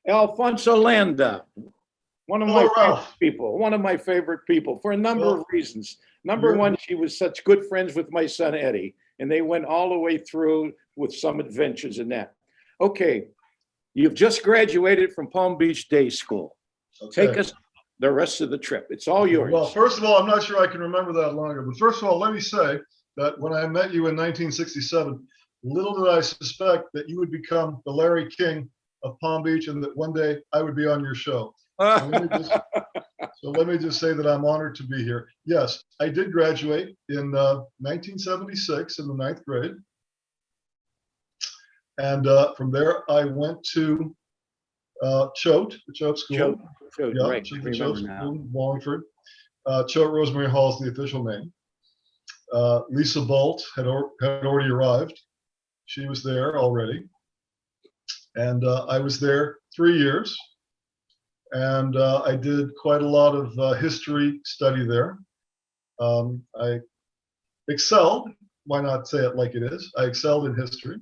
Alfonso Landa, one of Hello, my favorite Ralph. people, one of my favorite people for a number Well, of reasons. Number you're one, she was such good friends with my son Eddie, and they went all the way through with some adventures in that. Okay, you've just graduated from Palm Beach Day School. Take okay. us the rest of the trip. It's all Okay. yours. Well, first of all, I'm not sure I can remember that longer, but first of all, let me say that when I met you in 1967, little did I suspect that you would become the Larry King of Palm Beach and that one day I would be on your show. So let me just say that I'm honored to be here. Yes, I did graduate in 1976 in the ninth grade. And from there, I went to Choate, the Choate School. Choate, Yeah, right. the Choate School in Wallingford. Choate Rosemary Hall is the official name. Lisa Bolt had already arrived. She was there already. And I was there 3 years. And I did quite a lot of history study there. I excelled, why not say it like it is? I excelled in history.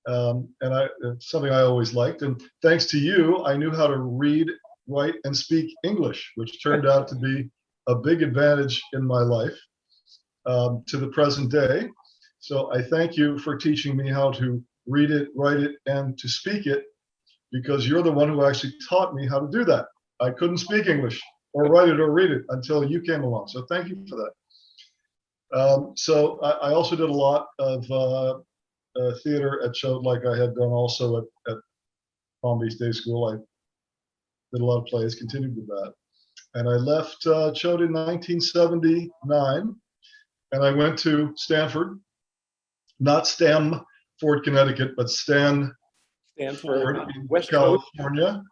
And it's something I always liked. And thanks to you, I knew how to read, write, and speak English, which turned out to be a big advantage in my life to the present day. So I thank you for teaching me how to read it, write it, and to speak it, because you're the one who actually taught me how to do that. I couldn't speak English or write it or read it until you came along. So thank you for that. So I also did a lot of theater at Choate, like I had done also at Palm Beach Day School. I did a lot of plays, continued with that. And I left Choate in 1979, and I went to Stanford, not Stamford, Connecticut, but Stanford in West California.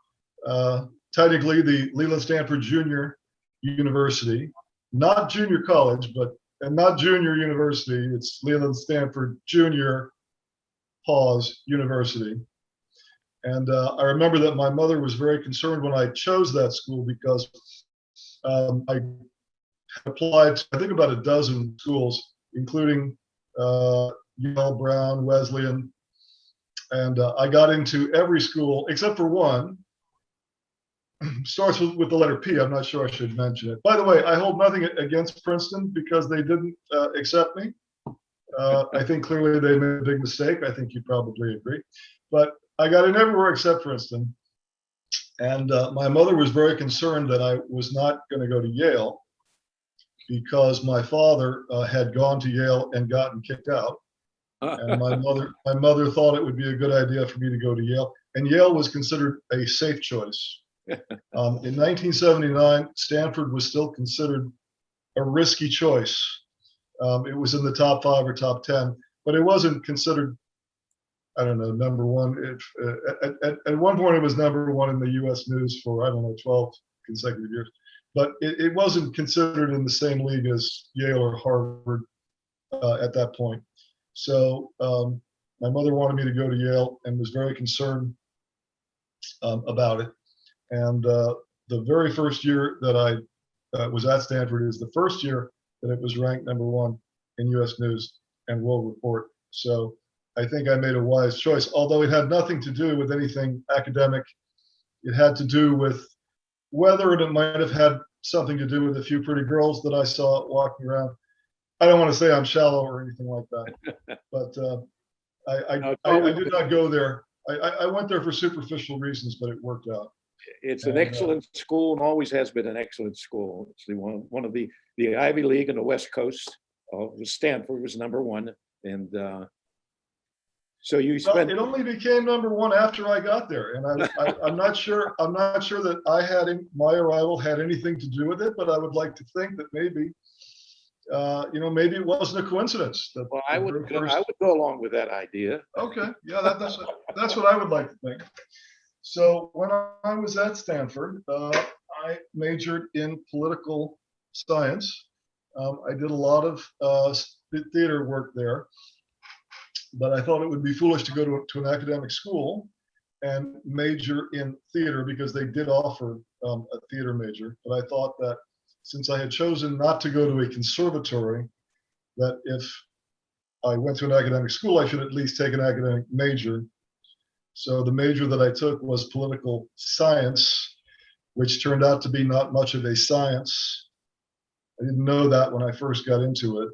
Technically, the Leland Stanford Junior University, not junior college, and not junior university. It's Leland Stanford Junior University. And I remember that my mother was very concerned when I chose that school because I applied to, I think, about a dozen schools, including Yale, Brown, Wesleyan, and I got into every school except for one. Starts with the letter P. I'm not sure I should mention it. By the way, I hold nothing against Princeton because they didn't accept me. I think clearly they made a big mistake. I think you probably agree. But I got in everywhere except Princeton. And my mother was very concerned that I was not going to go to Yale because my father had gone to Yale and gotten kicked out. And my mother thought it would be a good idea for me to go to Yale. And Yale was considered a safe choice. In 1979, Stanford was still considered a risky choice. It was in the top 5 or top 10, but it wasn't considered, I don't know, number one. At one point, it was number one in the U.S. News for, I don't know, 12 consecutive years. But it wasn't considered in the same league as Yale or Harvard at that point. So my mother wanted me to go to Yale and was very concerned about it. And the very first year that I was at Stanford is the first year that it was ranked number one in U.S. News and World Report. So I think I made a wise choice, although it had nothing to do with anything academic. It had to do with weather, and it might have had something to do with a few pretty girls that I saw walking around. I don't want to say I'm shallow or anything like that, but I did not go there. I went there for superficial reasons, but it worked out. It's an excellent school and always has been an excellent school. It's one of the Ivy League in the West Coast. Stanford was number one, and so you spent. It only became number one after I got there, and I'm not sure. I'm not sure that my arrival had anything to do with it, but I would like to think that maybe, maybe it wasn't a coincidence. Well, I would go along with that idea. Okay, yeah, that's what I would like to think. So when I was at Stanford, I majored in political science. I did a lot of theater work there, but I thought it would be foolish to go to an academic school and major in theater because they did offer a theater major. But I thought that since I had chosen not to go to a conservatory, that if I went to an academic school, I should at least take an academic major. So the major that I took was political science, which turned out to be not much of a science. I didn't know that when I first got into it.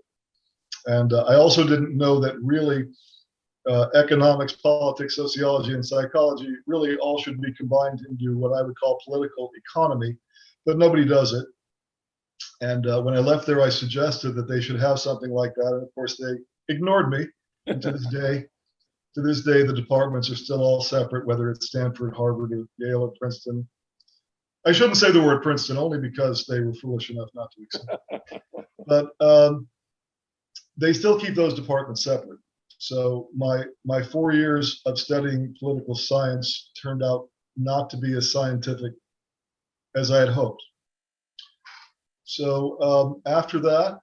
And I also didn't know that really economics, politics, sociology, and psychology really all should be combined into what I would call political economy, but nobody does it. And when I left there, I suggested that they should have something like that. And of course, they ignored me. And to this day, the departments are still all separate, whether it's Stanford, Harvard, or Yale, or Princeton. I shouldn't say the word Princeton only because they were foolish enough not to accept. But they still keep those departments separate. So my 4 years of studying political science turned out not to be as scientific as I had hoped. So after that,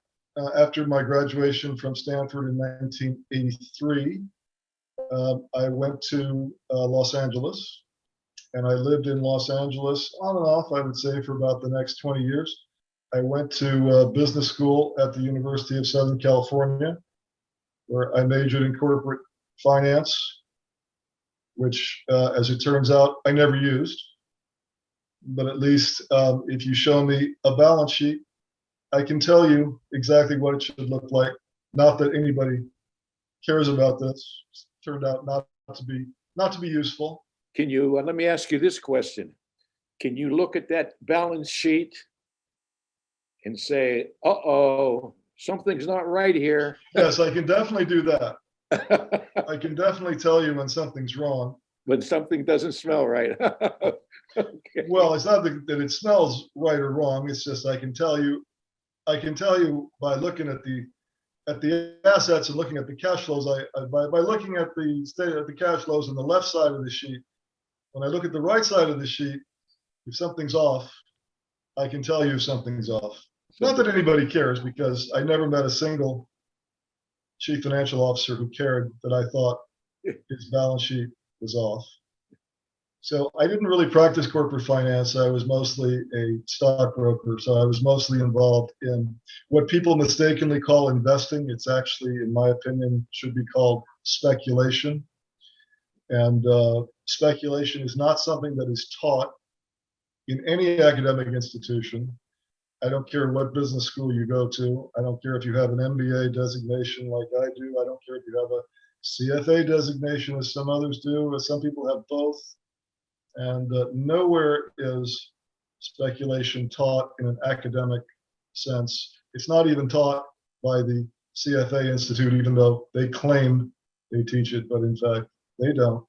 after my graduation from Stanford in 1983, I went to Los Angeles, and I lived in Los Angeles on and off, I would say, for about the next 20 years. I went to business school at the University of Southern California, where I majored in corporate finance, which, as it turns out, I never used. But at least if you show me a balance sheet, I can tell you exactly what it should look like. Not that anybody cares about this. It's turned out not to be useful. Can you, let me ask you this question. Can you look at that balance sheet and say, uh-oh, something's not right here? Yes, I can definitely do that. I can definitely tell you when something's wrong. When something doesn't smell right. Okay. Well, it's not that it smells right or wrong. It's just I can tell you by looking at the assets and looking at the cash flows. By looking at the state of the cash flows on the left side of the sheet, when I look at the right side of the sheet, if something's off, I can tell you if something's off. Not that anybody cares, because I never met a single chief financial officer who cared that I thought his balance sheet was off. So I didn't really practice corporate finance. I was mostly a stockbroker. So I was mostly involved in what people mistakenly call investing. It's actually, in my opinion, should be called speculation. And speculation is not something that is taught in any academic institution. I don't care what business school you go to. I don't care if you have an MBA designation like I do. I don't care if you have a CFA designation, as some others do, as some people have both. And nowhere is speculation taught in an academic sense. It's not even taught by the CFA Institute, even though they claim they teach it, but in fact, they don't.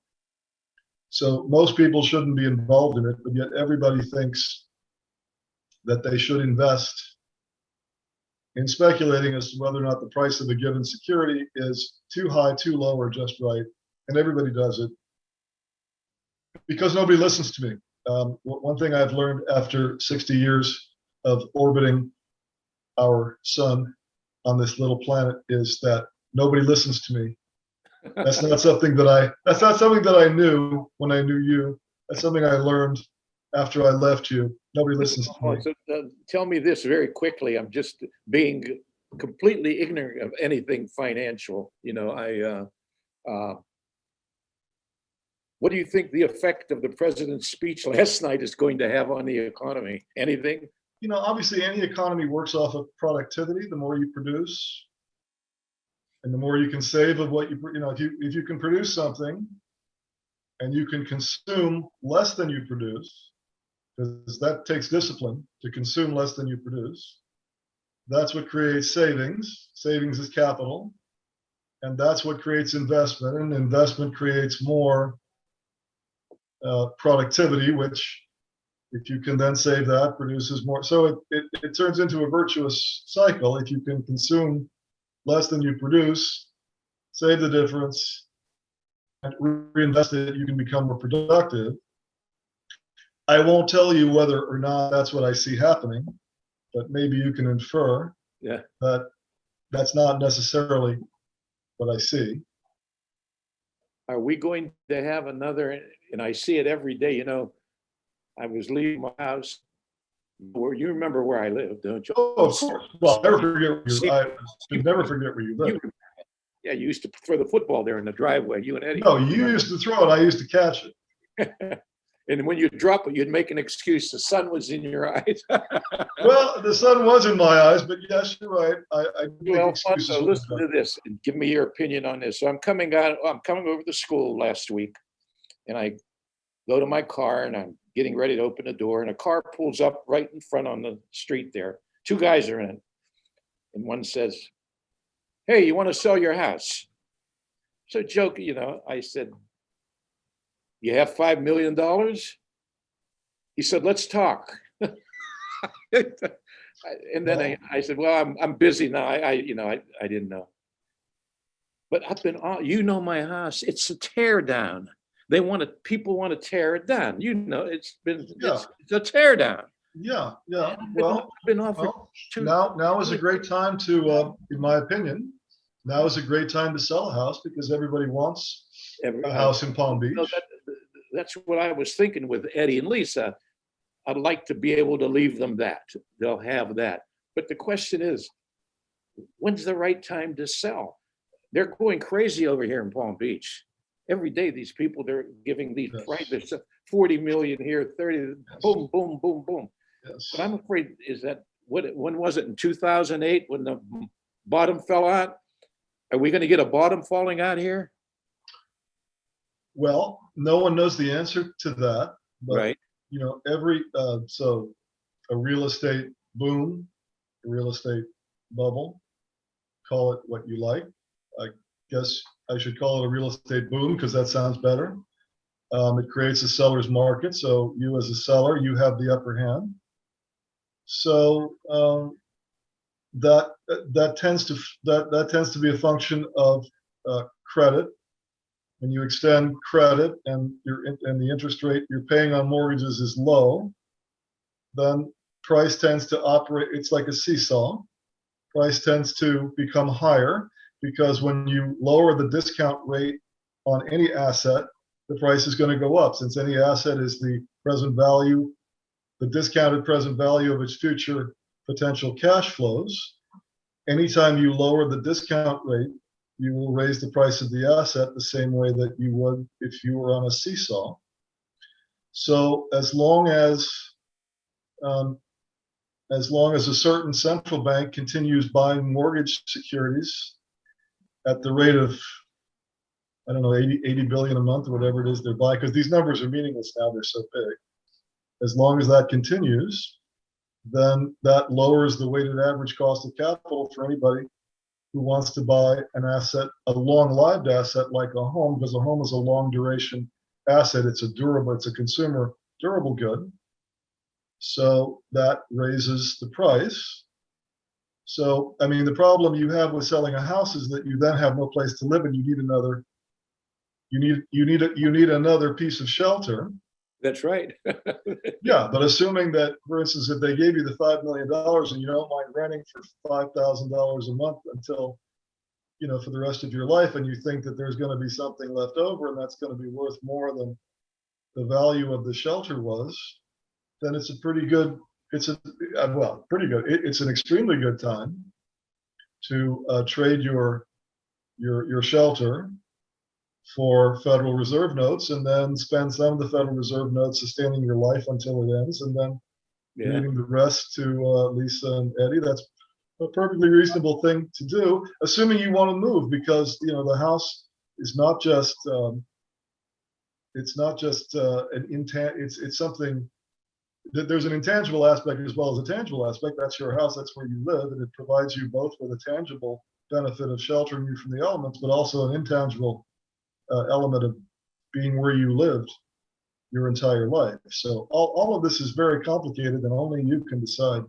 So most people shouldn't be involved in it, but yet everybody thinks that they should invest in speculating as to whether or not the price of a given security is too high, too low, or just right. And everybody does it because nobody listens to me. One thing I've learned after 60 years of orbiting our sun on this little planet is that nobody listens to me. That's not something that I knew when I knew you. That's something I learned after I left you. Nobody listens to me. So, tell me this very quickly. I'm just being completely ignorant of anything financial. You know, what do you think the effect of the president's speech last night is going to have on the economy? Anything? You know, obviously, any economy works off of productivity. The more you produce, and the more you can save of what you know, if you can produce something, and you can consume less than you produce, because that takes discipline to consume less than you produce. That's what creates savings. Savings is capital, and that's what creates investment. And investment creates more productivity, which, if you can then save that, produces more. So it turns into a virtuous cycle. If you can consume less than you produce, save the difference, and reinvest it, you can become more productive. I won't tell you whether or not that's what I see happening, but maybe you can infer that that's not necessarily what I see. Are we going to have another, and I see it every day, you know, I was leaving my house. Where you remember where I live, don't you? Oh, of course. Well, never forget where you live. Yeah, you used to throw the football there in the driveway, you and Eddie. No, you used to throw it. I used to catch it. And when you drop it, you'd make an excuse. The sun was in your eyes. Well, the sun was in my eyes, but yes, you're right. I make Well, excuses Alfonso, when I listen to this and give me your opinion on this. So I'm coming over to school last week, and I go to my car and I'm getting ready to open the door, and a car pulls up right in front on the street there. Two guys are in it. And one says, "Hey, you want to sell your house?" So joke, I said, "You have $5 million?" He said, "Let's talk." And then I said, "Well, I'm busy now. I didn't know." But I've been, my house. It's a tear down. People want to tear it down. It's a tear down. Yeah. I've been offered Now is a great time to, in my opinion, now is a great time to sell a house because everybody wants a house in Palm Beach. That's what I was thinking with Eddie and Lisa. I'd like to be able to leave them that. They'll have that. But the question is, when's the right time to sell? They're going crazy over here in Palm Beach. Every day, these people, they're giving these prices, 40 million here, 30, boom, boom, boom, boom. Yes. But I'm afraid when was it, in 2008 when the bottom fell out? Are we going to get a bottom falling out here? Well, no one knows the answer to that, but Right. So a real estate boom, a real estate bubble, call it what you like. I guess I should call it a real estate boom because that sounds better. It creates a seller's market. So you as a seller, you have the upper hand. So that tends to be a function of credit. When you extend credit and the interest rate you're paying on mortgages is low, then price tends to operate. It's like a seesaw. Price tends to become higher because when you lower the discount rate on any asset, the price is going to go up. Since any asset is the present value, the discounted present value of its future potential cash flows, anytime you lower the discount rate, you will raise the price of the asset the same way that you would if you were on a seesaw. So as long as a certain central bank continues buying mortgage securities at the rate of, I don't know, 80 billion a month or whatever it is they're buying, because these numbers are meaningless now, they're so big. As long as that continues, then that lowers the weighted average cost of capital for anybody who wants to buy an asset, a long-lived asset like a home, because a home is a long-duration asset. It's a consumer durable good. So that raises the price. So, I mean, the problem you have with selling a house is that you then have no place to live and you need another piece of shelter. That's right. Yeah, but assuming that, for instance, if they gave you the $5 million and you don't mind renting for $5,000 a month until, for the rest of your life, and you think that there's going to be something left over and that's going to be worth more than the value of the shelter was, then it's pretty good. It's an extremely good time to trade your shelter for Federal Reserve notes and then spend some of the Federal Reserve notes sustaining your life until it ends, and then leaving the rest to Lisa and Eddie. That's a perfectly reasonable thing to do, assuming you want to move, because the house is not just it's something that there's an intangible aspect as well as a tangible aspect. That's your house, that's where you live, and it provides you both with a tangible benefit of sheltering you from the elements, but also an intangible element of being where you lived your entire life. So all of this is very complicated, and only you can decide,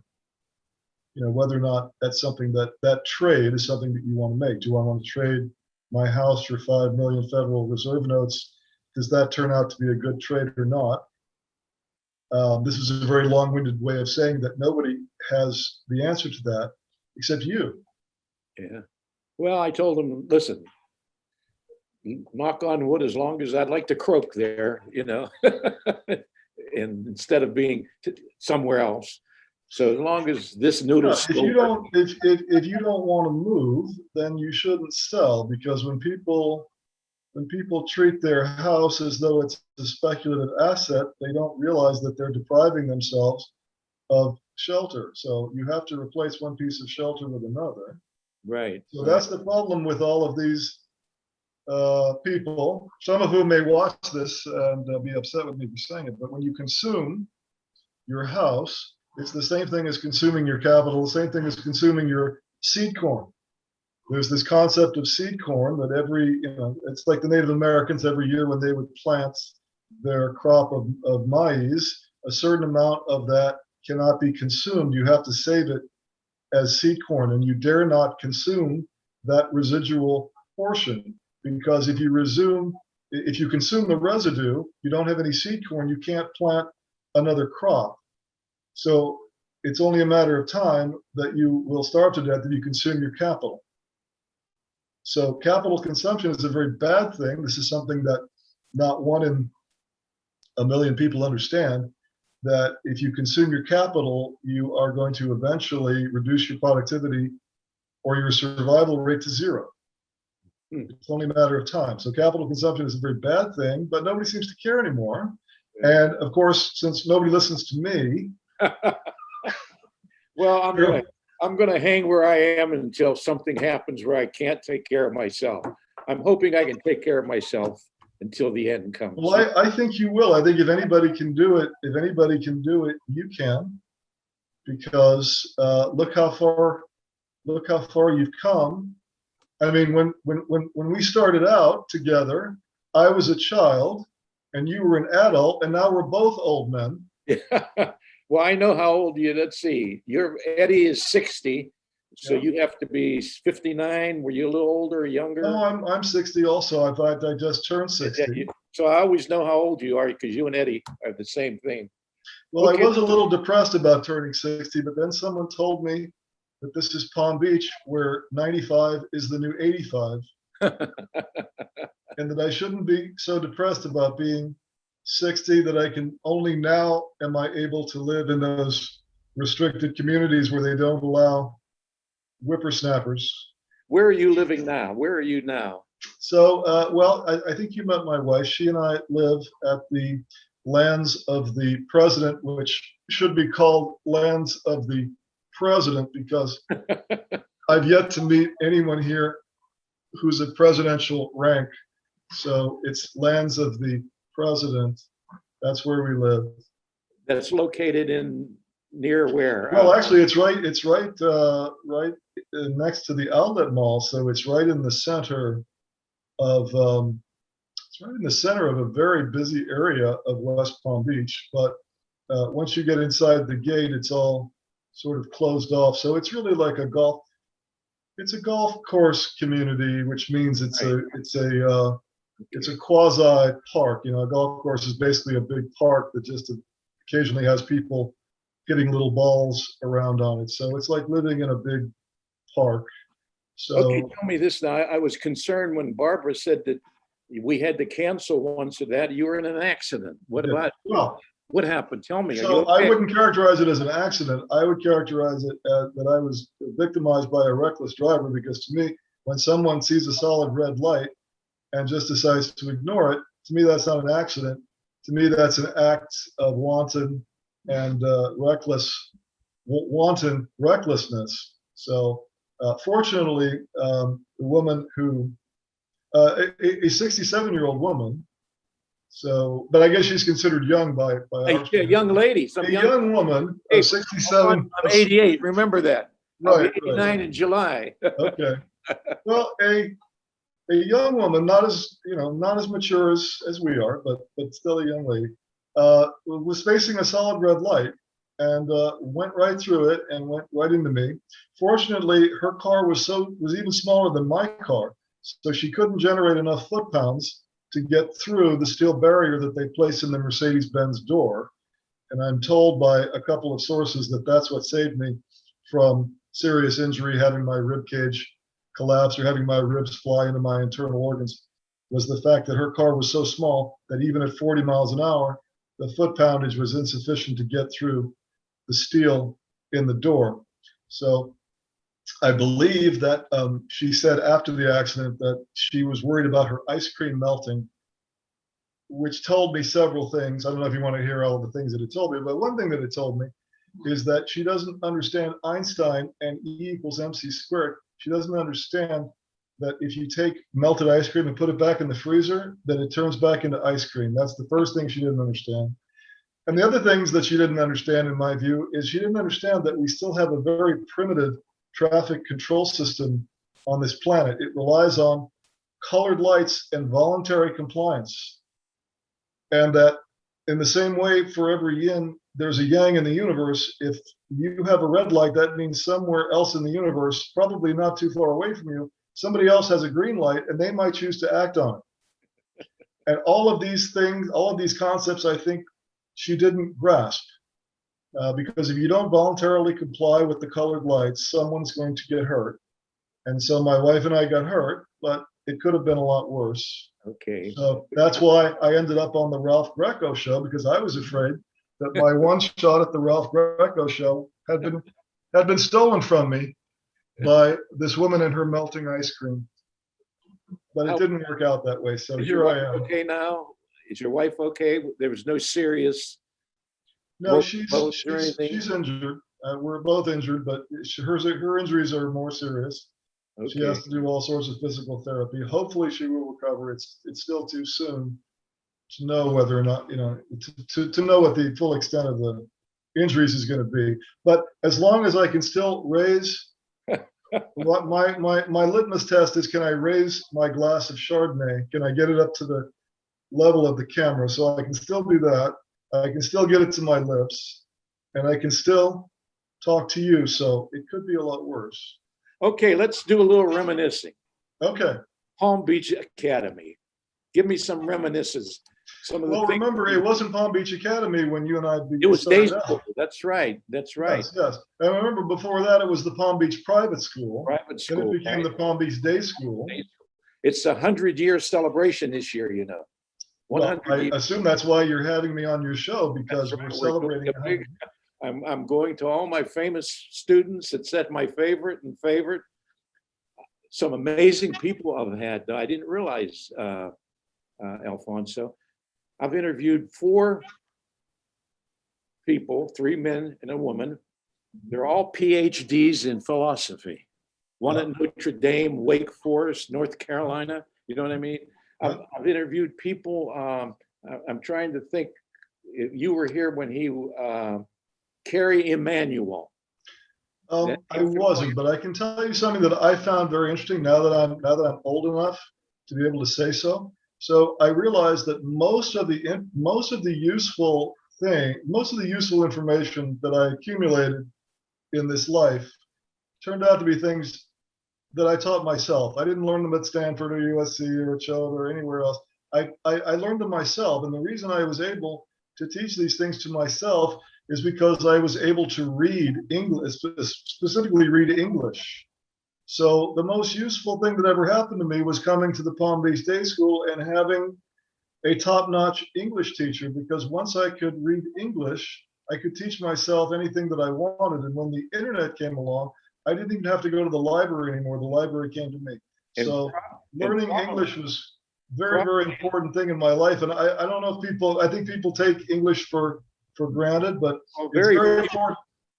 whether or not that's something that trade is something that you want to make. Do I want to trade my house for 5 million Federal Reserve notes? Does that turn out to be a good trade or not? This is a very long-winded way of saying that nobody has the answer to that except you. Yeah. Well, I told him, listen, knock on wood, as long as I'd like to croak there, and instead of being somewhere else. So as long as this noodle If still you don't, if you don't want to move, then you shouldn't sell, because when people treat their house as though it's a speculative asset, they don't realize that they're depriving themselves of shelter. So you have to replace one piece of shelter with another. right. So that's the problem with all of these people, some of whom may watch this and be upset with me for saying it, but when you consume your house, it's the same thing as consuming your capital, the same thing as consuming your seed corn. There's this concept of seed corn that it's like the Native Americans every year when they would plant their crop of maize, a certain amount of that cannot be consumed. You have to save it as seed corn, and you dare not consume that residual portion, because if you consume the residue, you don't have any seed corn, you can't plant another crop. So it's only a matter of time that you will starve to death if you consume your capital. So capital consumption is a very bad thing. This is something that not one in a million people understand, that if you consume your capital, you are going to eventually reduce your productivity or your survival rate to zero. It's only a matter of time. So capital consumption is a very bad thing, but nobody seems to care anymore. And of course, since nobody listens to me, Well, I'm gonna hang where I am until something happens where I can't take care of myself. I'm hoping I can take care of myself until the end comes. well, I think you will. I think if anybody can do it, you can, because look how far you've come. I mean, when we started out together, I was a child and you were an adult, and now we're both old men. Well, I know how old you. Let's see. Eddie is 60, so Yeah. you have to be 59. Were you a little older or younger? No, I'm 60 also. I just turned 60. So I always know how old you are because you and Eddie are the same thing. Well, Okay. I was a little depressed about turning 60, but then someone told me that this is Palm Beach, where 95 is the new 85, and that I shouldn't be so depressed about being 60, that I can only now am I able to live in those restricted communities where they don't allow whippersnappers. Where are you living now? Where are you now? So, well, I think you met my wife. She and I live at the lands of the president, which should be called lands of the president, because I've yet to meet anyone here who's a presidential rank. So it's lands of the president. That's where we live. That's located near where? Well, actually, it's right next to the outlet mall. So it's right in the center of a very busy area of West Palm Beach. But once you get inside the gate, it's all sort of closed off. So it's really like a golf course community, which means it's a quasi park. You know, a golf course is basically a big park that just occasionally has people hitting little balls around on it. So it's like living in a big park. So Okay, tell me this now. I was concerned when Barbara said that we had to cancel once of that. You were in an accident. What about? Well, what happened? Tell me. so I wouldn't characterize it as an accident. I would characterize it as that I was victimized by a reckless driver, because to me, when someone sees a solid red light and just decides to ignore it, to me, that's not an accident. To me, that's an act of wanton recklessness. So fortunately, the woman who, a 67-year-old woman, so, but I guess she's considered young by our young lady. a young woman Hey, of 67. I'm 88. Remember that. Right, 89 in July. Okay. Well, a young woman, not as mature as we are, but still a young lady, was facing a solid red light and went right through it and went right into me. Fortunately, her car was even smaller than my car, so she couldn't generate enough foot pounds to get through the steel barrier that they place in the Mercedes-Benz door. And I'm told by a couple of sources that that's what saved me from serious injury, having my rib cage collapse or having my ribs fly into my internal organs, was the fact that her car was so small that even at 40 miles an hour, the foot poundage was insufficient to get through the steel in the door. So I believe that she said after the accident that she was worried about her ice cream melting, which told me several things. I don't know if you want to hear all the things that it told me, but one thing that it told me is that she doesn't understand Einstein and E equals MC squared. She doesn't understand that if you take melted ice cream and put it back in the freezer, then it turns back into ice cream. That's the first thing she didn't understand. And the other things that she didn't understand, in my view, is she didn't understand that we still have a very primitive traffic control system on this planet. It relies on colored lights and voluntary compliance. And that in the same way, for every yin, there's a yang in the universe. If you have a red light, that means somewhere else in the universe, probably not too far away from you, somebody else has a green light and they might choose to act on it. And all of these things, all of these concepts, I think she didn't grasp. Because if you don't voluntarily comply with the colored lights, someone's going to get hurt. And so my wife and I got hurt, but it could have been a lot worse. Okay. So that's why I ended up on the Ralph Greco show, because I was afraid that my one shot at the Ralph Greco show had been stolen from me by this woman and her melting ice cream. But it didn't work out that way. So here I am. Okay now? Is your wife okay? There was no serious. No, she's injured. We're both injured, but her injuries are more serious. Okay. She has to do all sorts of physical therapy. Hopefully she will recover. It's still too soon to know whether or not, to know what the full extent of the injuries is going to be. But as long as I can still raise, what my litmus test is, can I raise my glass of Chardonnay? Can I get it up to the level of the camera? So I can still do that. I can still get it to my lips, and I can still talk to you. So it could be a lot worse. Okay, let's do a little reminiscing. Okay. Palm Beach Academy. Give me some reminiscences. Well, remember, it wasn't Palm Beach Academy when you and I began. It was day school. That's right. That's right. Yes, yes. And I remember before that, it was the Palm Beach Private School. Private school. And it became the Palm Beach Day School. It's a 100-year celebration this year, 100 well, I assume that's why you're having me on your show, because we're celebrating. I'm going to all my famous students. It's at my favorite. Some amazing people I've had. I didn't realize, Alfonso. I've interviewed 4 people, 3 men and a woman. They're all PhDs in philosophy. One at Notre Dame, Wake Forest, North Carolina. You know what I mean? I've interviewed people. I'm trying to think. You were here when he, Carrie Emanuel. I wasn't, but I can tell you something that I found very interesting now that I'm old enough to be able to say so. So I realized that most of the useful information that I accumulated in this life turned out to be things that I taught myself. I didn't learn them at Stanford or USC or Choate or anywhere else. I learned them myself, and the reason I was able to teach these things to myself is because I was able to read English, specifically read English. So the most useful thing that ever happened to me was coming to the Palm Beach Day School and having a top-notch English teacher, because once I could read English, I could teach myself anything that I wanted. And when the internet came along, I didn't even have to go to the library anymore. The library came to me. So learning English was very, very important thing in my life. And I don't know if I think people take English for granted, but it's very important.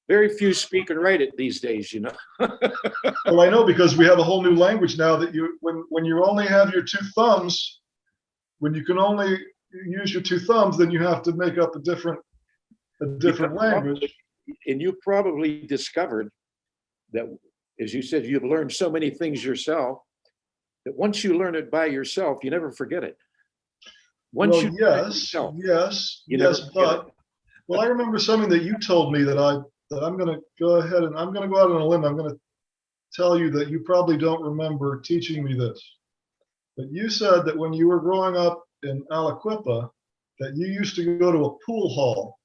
Very few speak and write it these days, Well, I know, because we have a whole new language now that when you only have your 2 thumbs, when you can only use your 2 thumbs, then you have to make up a different language. And you probably discovered that, as you said, you've learned so many things yourself, that once you learn it by yourself, you never forget it. Once you Well, I remember something that you told me that I'm going to go ahead and I'm going to go out on a limb. I'm going to tell you that you probably don't remember teaching me this. But you said that when you were growing up in Aliquippa, that you used to go to a pool hall,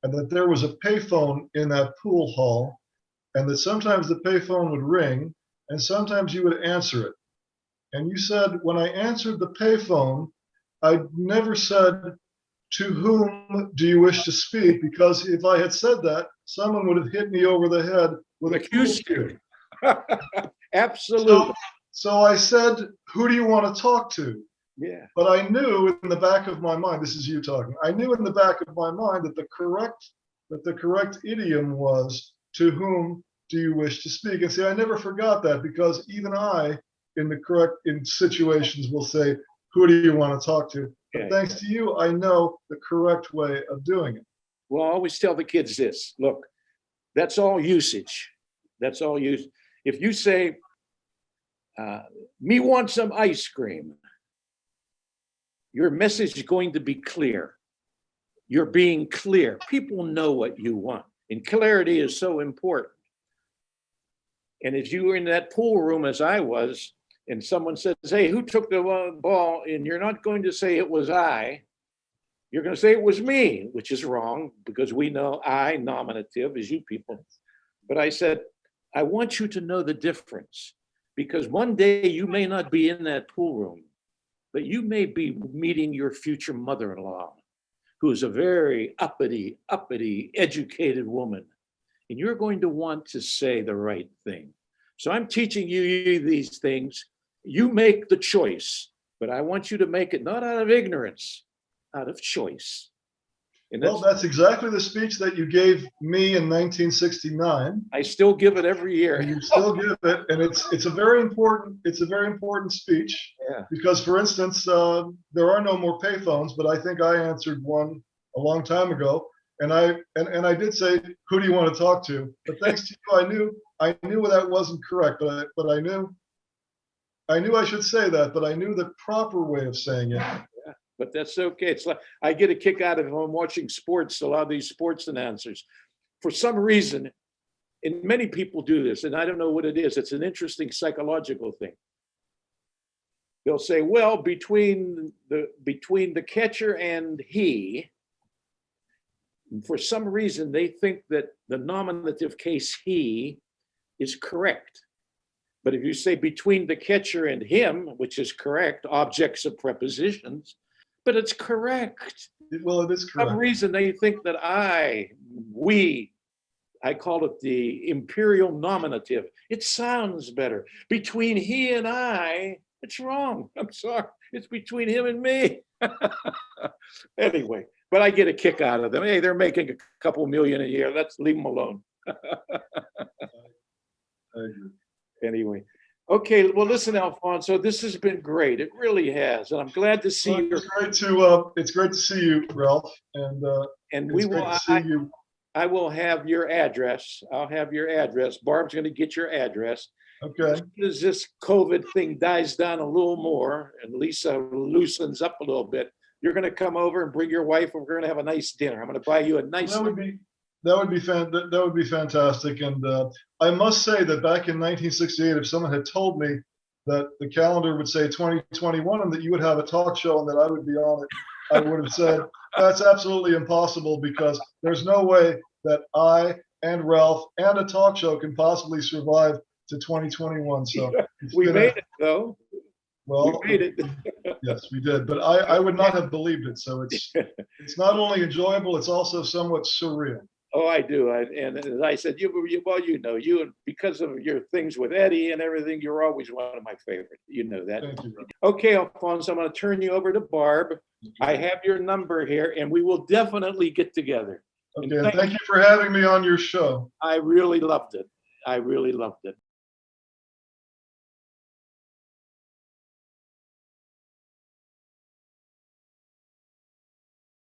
and that there was a payphone in that pool hall, and that sometimes the payphone would ring, and sometimes you would answer it. And you said, when I answered the payphone, I never said, "To whom do you wish to speak?" Because if I had said that, someone would have hit me over the head with a Accused pool you. cue. Absolutely. So I said, who do you want to talk to? Yeah. But I knew in the back of my mind, this is you talking, I knew in the back of my mind that the correct idiom was, to whom do you wish to speak? And see, I never forgot that, because even I, in situations, will say, who do you want to talk to? But thanks to you, I know the correct way of doing it. Well, I always tell the kids this, look, that's all usage. That's all use. If you say, me want some ice cream, your message is going to be clear. You're being clear. People know what you want, and clarity is so important. And if you were in that pool room as I was, and someone says, hey, who took the ball? And you're not going to say it was I. You're going to say it was me, which is wrong, because we know I, nominative, is you people. But I said, I want you to know the difference, because one day you may not be in that pool room, but you may be meeting your future mother-in-law, who is a very uppity, educated woman. And you're going to want to say the right thing. So I'm teaching you these things. You make the choice, but I want you to make it not out of ignorance, out of choice. And that's exactly the speech that you gave me in 1969. I still give it every year. And you still give it, and it's a very important speech. Yeah. Because, for instance, there are no more payphones, but I think I answered one a long time ago, and I did say, who do you want to talk to? But thanks to you, I knew that wasn't correct, but I knew I should say that, but I knew the proper way of saying it. Yeah, but that's okay. It's like I get a kick out of it when I'm watching sports. A lot of these sports announcers, for some reason, and many people do this, and I don't know what it is. It's an interesting psychological thing. They'll say, well, between the catcher and he, for some reason, they think that the nominative case he is correct. But if you say between the catcher and him, which is correct, objects of prepositions, but it's correct. Well, it is correct. For some reason, they think that I call it the imperial nominative. It sounds better. Between he and I, it's wrong. I'm sorry. It's between him and me. Anyway, but I get a kick out of them. Hey, they're making a couple million a year. Let's leave them alone. I agree. Anyway. Okay, well, listen, Alfonso, this has been great. It really has. And I'm glad to see you. It's great to see you, Ralph. And we will see you. I will have your address. I'll have your address. Barb's going to get your address. Okay. As soon as this COVID thing dies down a little more and Lisa loosens up a little bit, you're going to come over and bring your wife, and we're going to have a nice dinner. I'm going to buy you a nice. That would be fantastic. And I must say that back in 1968, if someone had told me that the calendar would say 2021 and that you would have a talk show and that I would be on it, I would have said that's absolutely impossible, because there's no way that I and Ralph and a talk show can possibly survive to 2021. So we made it, though. Well, we made it. Yes, we did, but I would not have believed it. So it's not only enjoyable, it's also somewhat surreal. Oh, I do. And as I said, you because of your things with Eddie and everything, you're always one of my favorites. You know that. Thank you. Okay, Alfonso, I'm going to turn you over to Barb. I have your number here, and we will definitely get together. Okay, and thank you for having me on your show. I really loved it.